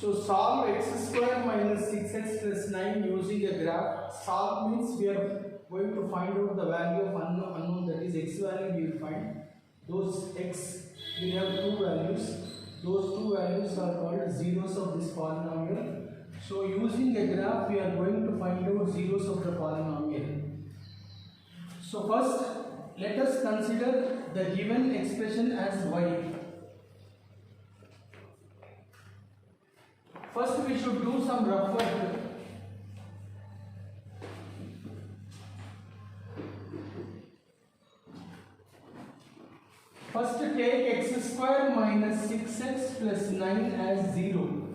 So solve x square minus 6x plus 9 using a graph. Solve means we are going to find out the value of unknown, that is x value we will find. Those x, we have two values. Those two values are called zeros of this polynomial. So using a graph we are going to find out zeros of the polynomial. So first let us consider the given expression as y. First we should do some rough work. First take x square minus 6x plus 9 as 0.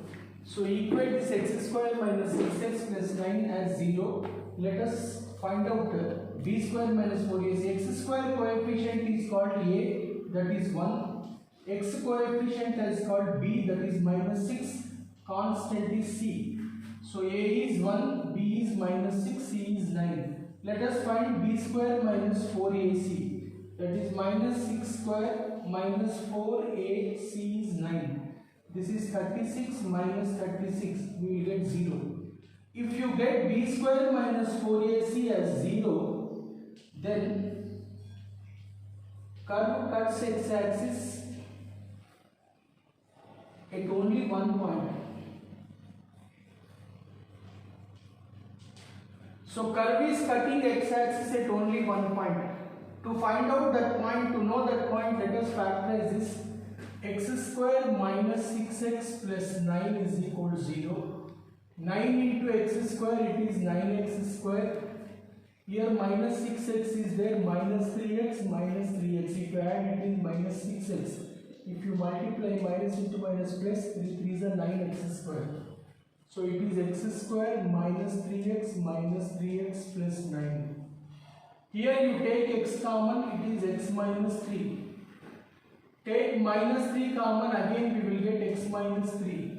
So equate this x square minus 6x plus 9 as 0. Let us find out b square minus 4ac. X square coefficient is called a, that is 1. X coefficient is called b, that is minus 6. Constant is c. So a is 1, b is minus 6, c is 9. Let us find b square minus 4ac. That is minus 6 square minus 4ac is 9. This is 36 minus 36. We will get 0. If you get b square minus 4ac as 0, then curve cuts x-axis at only one point. So curve is cutting x-axis at only one point. To find out that point, to know that point, let us factorize this. X square minus 6x plus 9 is equal to 0. 9 into x square, it is 9x square. Here minus 6x is there, minus 3x, minus 3x. If you add, it is minus 6x. If you multiply minus into minus plus, 3 3s are 9x square. So it is x square minus 3x plus 9. Here you take x common, it is x minus 3. Take minus 3 common, again we will get x minus 3.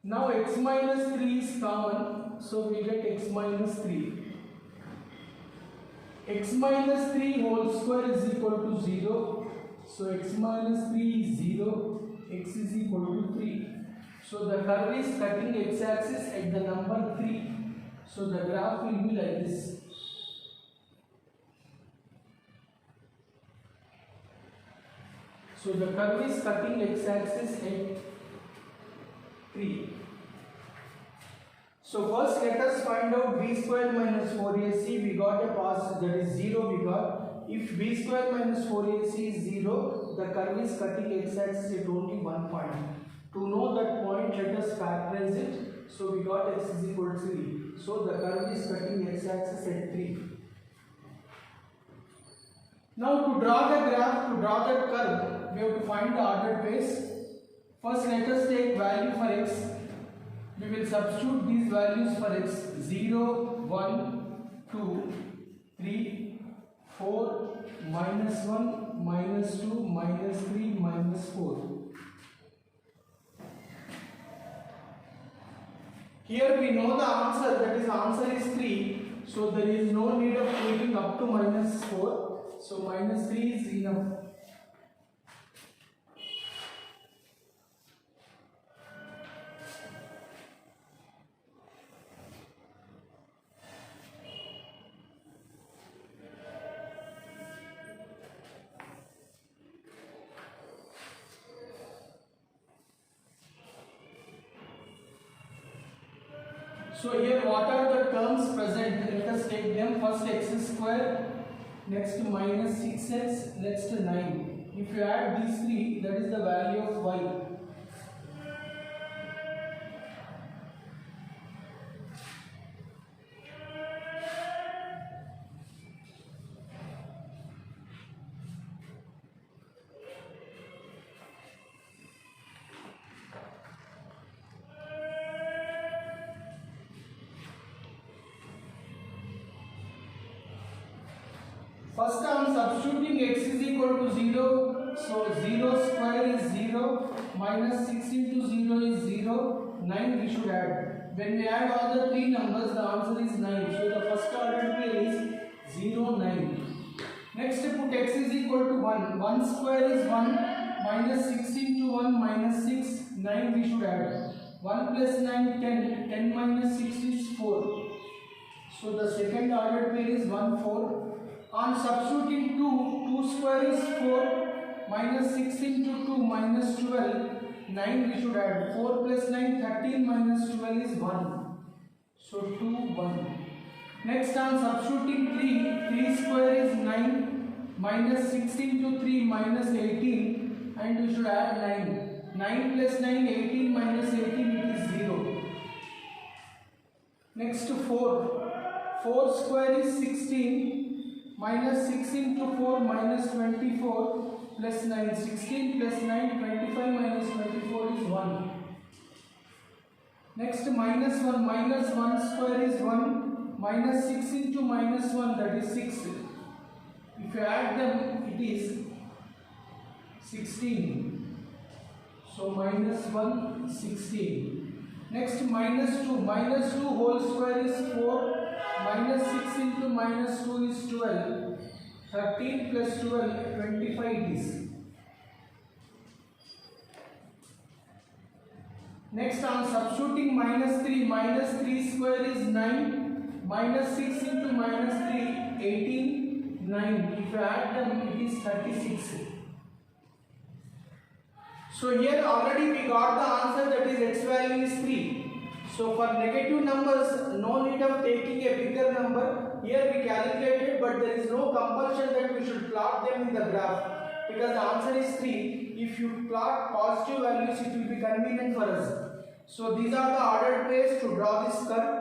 Now x minus 3 is common, so we get x minus 3. X minus 3 whole square is equal to 0. So x minus 3 is 0, x is equal to 3. So the curve is cutting x-axis at the number 3. So the graph will be like this. So the curve is cutting x-axis at 3. So first let us find out b square minus 4ac. We got a positive, that is 0 we got. If b square minus 4ac is 0, the curve is cutting x-axis at only one point. To know that point, let us factorize it. So we got x is equal to 3. So the curve is cutting x-axis at 3. Now to draw the graph, to draw that curve, we have to find the ordered pace. First let us take value for x. We will substitute these values for x. 0, 1, 2, 3, 4, minus 1, minus 2, minus 3, minus 4. Here we know the answer, that is answer is 3. So there is no need of taking up to minus 4. So minus 3 is enough. So here what are the terms present? Let us take them. First x square, next minus 6x, next 9. If you add these three, that is the value of y. First I am substituting x is equal to 0. So 0 square is 0. Minus 6 into 0 is 0. 9 we should add. When we add all the three numbers, the answer is 9. So the first ordered pair is 0, 9. Next put x is equal to 1. 1 square is 1. Minus 6 into 1 minus 6. 9 we should add. 1 plus 9, 10. 10 minus 6 is 4. So the second ordered pair is 1, 4. On substituting 2, 2 square is 4. Minus 6 into 2 minus 12. 9 we should add. 4 plus 9, 13 minus 12 is 1. So 2, 1. Next on substituting 3, 3 square is 9. Minus 6 into 3 minus 18. And we should add 9. 9 plus 9, 18 minus 18, it is 0. Next 4. 4 square is 16. Minus 6 into 4 minus 24 plus 9. 16 plus 9, 25 minus 24 is 1. Next minus 1. Minus 1 square is 1. Minus 6 into minus 1, that is 6. If you add them, it is 16. So minus 1, 16. Next minus 2. Minus 2 whole square is 4. Minus 6 into minus 2 is 12. 13 plus 12, 25 it is. Next on substituting minus 3. Minus 3 square is 9. Minus 6 into minus 3, 18, 9. If you add them, it is 36. So here already we got the answer, that is x value is 3. So for negative numbers, no need of taking a bigger number. Here we calculated, but there is no compulsion that we should plot them in the graph, because the answer is 3. If you plot positive values, it will be convenient for us. So these are the ordered ways to draw this curve.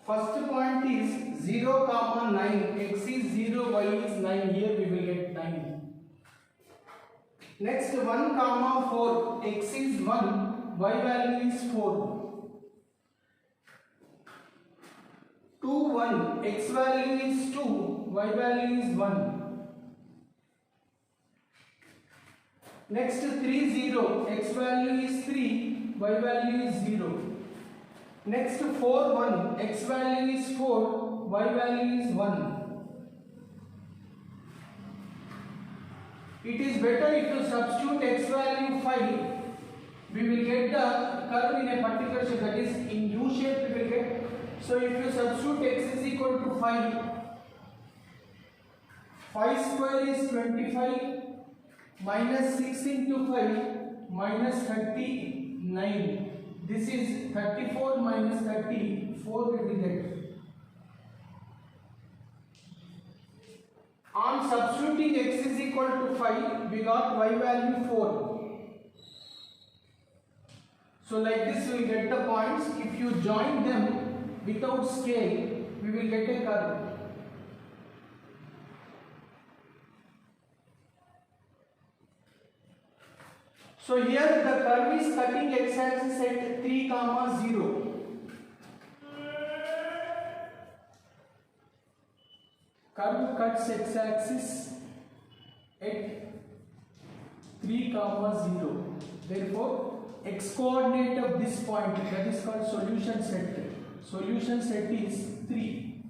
First point is 0, 9. X is 0, y is 9. Here we will get 9. Next 1, 4. X is 1, y value is 4. 2, 1. X value is 2, y value is 1. Next 3, 0. X value is 3, y value is 0. Next 4, 1. X value is 4, y value is 1. It is better if you substitute x value 5. We will get the curve in a particular shape, that is in U shape we will get. So if you substitute x is equal to 5, 5 square is 25, minus 6 into 5, minus 39. This is 34 minus 34 we will get. On substituting x is equal to 5, we got y value 4. So like this we will get the points. If you join them without scale, we will get a curve. So here the curve is cutting x-axis at 3, 0. Curve cuts x-axis at 3, 0. Therefore, x-coordinate of this point, that is called solution set. Solution set is 3.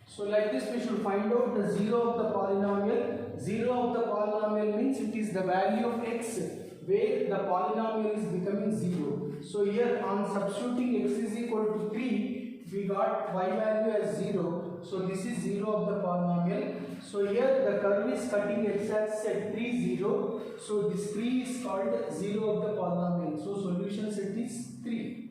So like this we should find out the 0 of the polynomial. 0 of the polynomial means it is the value of x where the polynomial is becoming 0. So here on substituting x is equal to 3, we got y value as 0. So this is 0 of the polynomial. So here the curve is cutting x-axis at 3, 0. So this 3 is called 0 of the polynomial. So solution set is 3.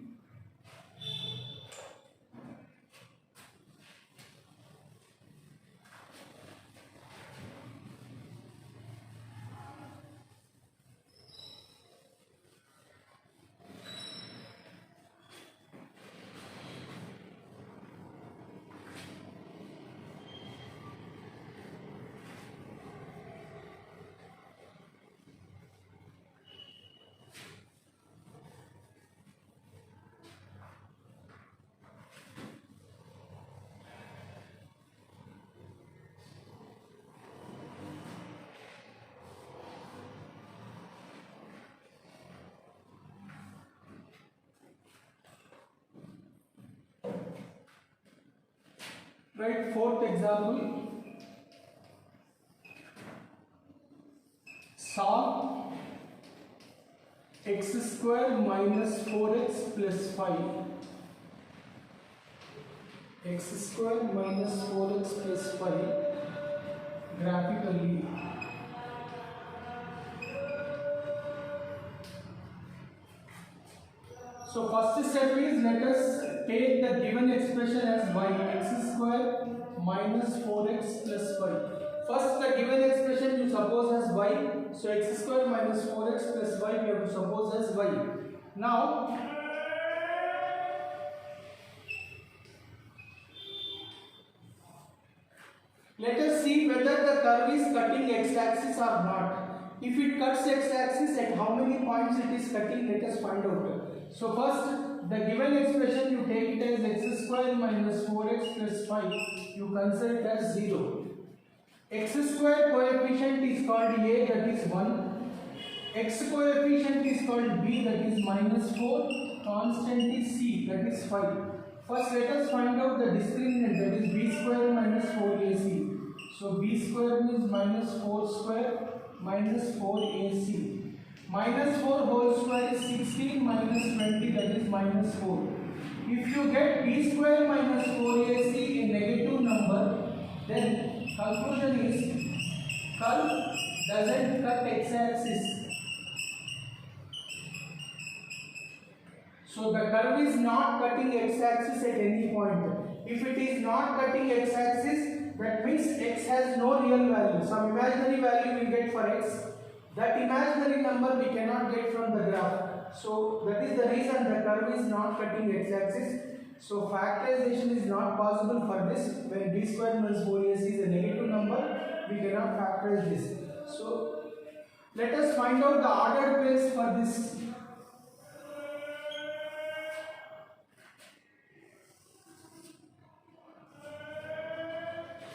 Right, fourth example. Solve x square minus 4x plus 5. X square minus 4x plus 5 graphically. So first step is, let us take the given expression as y, x square minus 4x plus 5. First the given expression you suppose as y, so x square minus 4x plus 5 you have to suppose as y. Now let us see whether the curve is cutting x-axis or not. If it cuts x-axis, at how many points it is cutting, let us find out. So first, the given expression you take it as x square minus 4x plus 5. You consider it as 0. X square coefficient is called a, that is 1. X coefficient is called b, that is minus 4. Constant is c, that is 5. First let us find out the discriminant, that is b square minus 4ac. So b square means minus 4 square minus 4ac. Minus 4 whole square is 16 minus 20, that is minus 4. If you get b square minus 4ac a negative number, then conclusion is curve doesn't cut x-axis. So the curve is not cutting x-axis at any point. If it is not cutting x-axis, that means x has no real value. Some imaginary value we get for x. That imaginary number we cannot get from the graph. So that is the reason the curve is not cutting x-axis. So factorization is not possible for this. When b square minus 4ac is a negative number, we cannot factorize this. So let us find out the ordered place for this.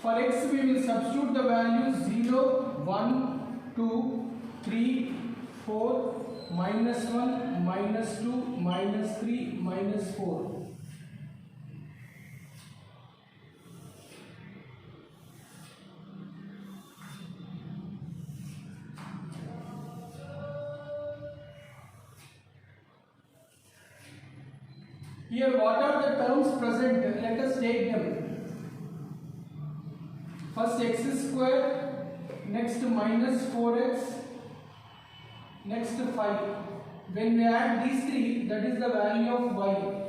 For x we will substitute the values 0, 1, 2, 3, 4, minus 1, minus 2, minus 3, minus 4. Here what are the terms present? Let us take them. First x square, next minus 4x, next 5. When we add these three, that is the value of y.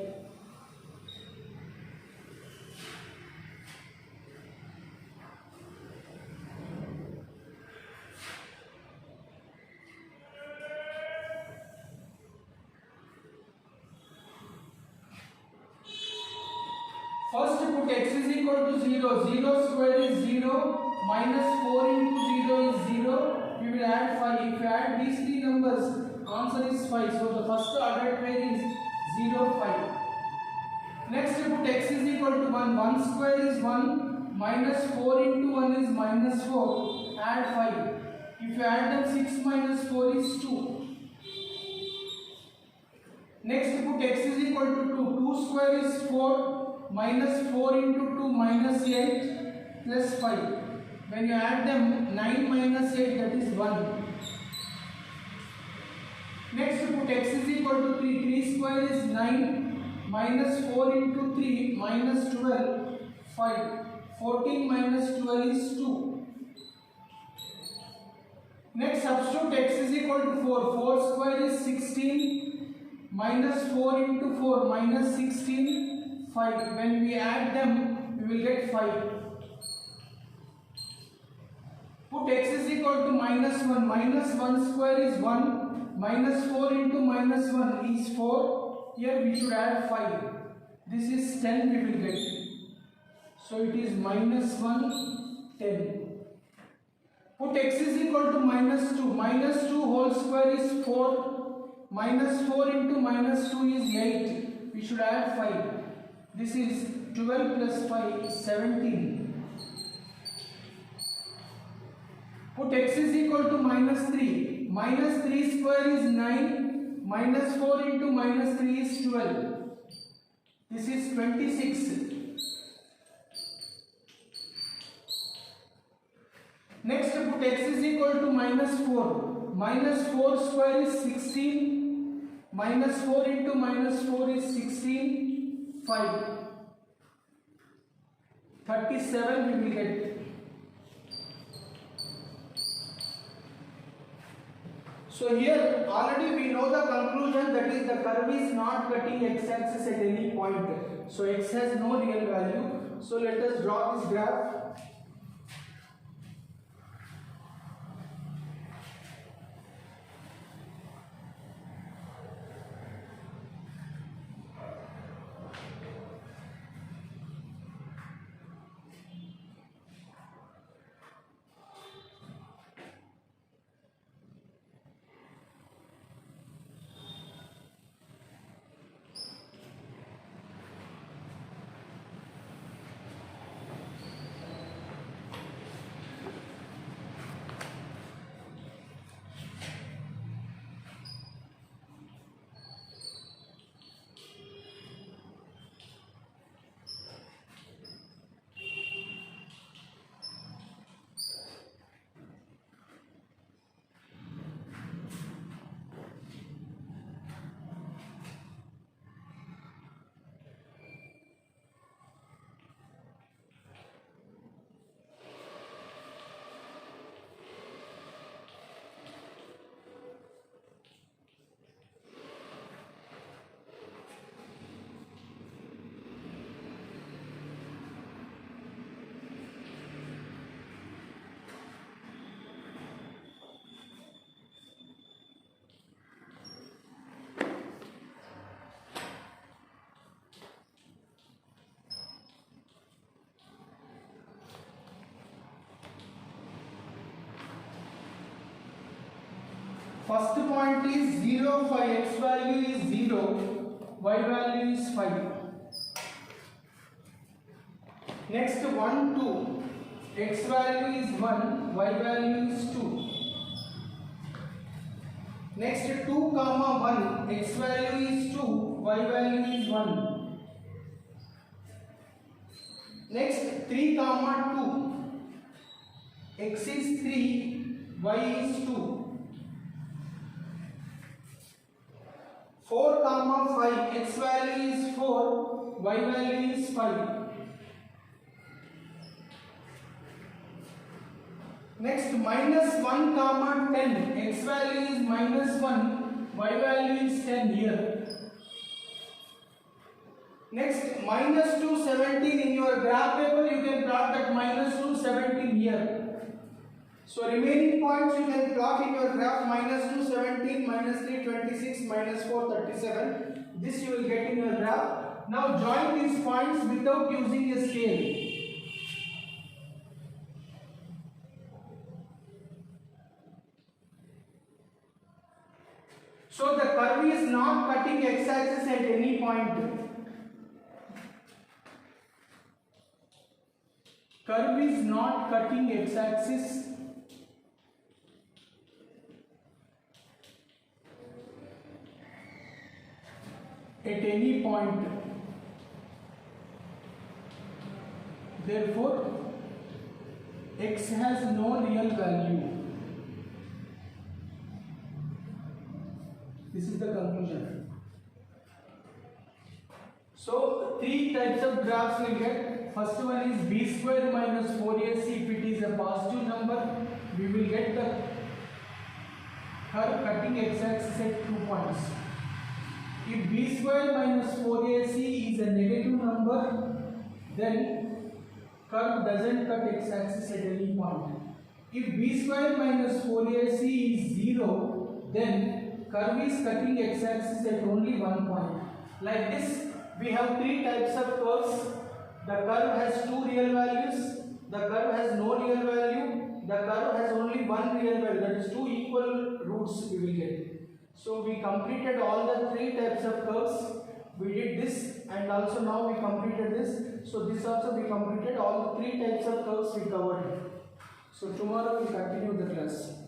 First put x is equal to 0. 0 square is 0. Minus 4 into 0 is 0. We will add 5. If you add these three numbers, answer is 5. So the first ordered pair is 0, 5. Next put x is equal to 1. 1 square is 1. Minus 4 into 1 is minus 4. Add 5. If you add them, 6 minus 4 is 2. Next put x is equal to 2. 2 square is 4. Minus 4 into 2 minus 8 plus 5. When you add them, 9 minus 8, that is 1. Next put x is equal to 3. 3 square is 9. Minus 4 into 3 minus 12, 5. 14 minus 12 is 2. Next, substitute x is equal to 4. 4 square is 16. Minus 4 into 4 minus 16, 5. When we add them, we will get 5. Put x is equal to minus 1. Minus 1 square is 1. Minus 4 into minus 1 is 4. Here we should add 5. This is 10 we will get. So it is minus 1, 10. Put x is equal to minus 2. Minus 2 whole square is 4. Minus 4 into minus 2 is 8. We should add 5. This is 12 plus 5 is 17. Put x is equal to minus 3. Minus 3 square is 9. Minus 4 into minus 3 is 12. This is 26. Next, put x is equal to minus 4. Minus 4 square is 16. Minus 4 into minus 4 is 16. 5. 37 we will get. So here already we know the conclusion, that is the curve is not cutting x-axis at any point. So x has no real value. So let us draw this graph. First point is 0, 5, x value is 0, y value is 5. Next 1, 2, x value is 1, y value is 2. Next 2, 1, x value is 2, y value is 1. Next 3, 2, x is 3, y is 2. 4, 5, x value is 4, y value is 5. Next minus 1, 10, x value is minus 1, y value is 10 here. Next minus 2, 17 in your graph paper you can plot that minus 2, 17 here. So remaining points you can plot in your graph: minus 2, 17, minus 3, 26, minus 4, 37. This you will get in your graph. Now join these points without using a scale. So the curve is not cutting x-axis at any point. Curve is not cutting x-axis at any point. Therefore, x has no real value. This is the conclusion. So, three types of graphs we get. first one is b square minus 4ac. If it is a positive number, we will get the curve cutting x-axis at 2 points. If b square minus 4ac is a negative number, then curve doesn't cut x-axis at any point. If b square minus 4ac is 0, then curve is cutting x-axis at only one point. Like this, we have three types of curves. The curve has two real values, the curve has no real value, the curve has only one real value, that is two equal roots we will get. So we completed all the three types of curves. We did this, and also now we completed this. So this also we completed all the three types of curves we covered. So tomorrow we continue the class.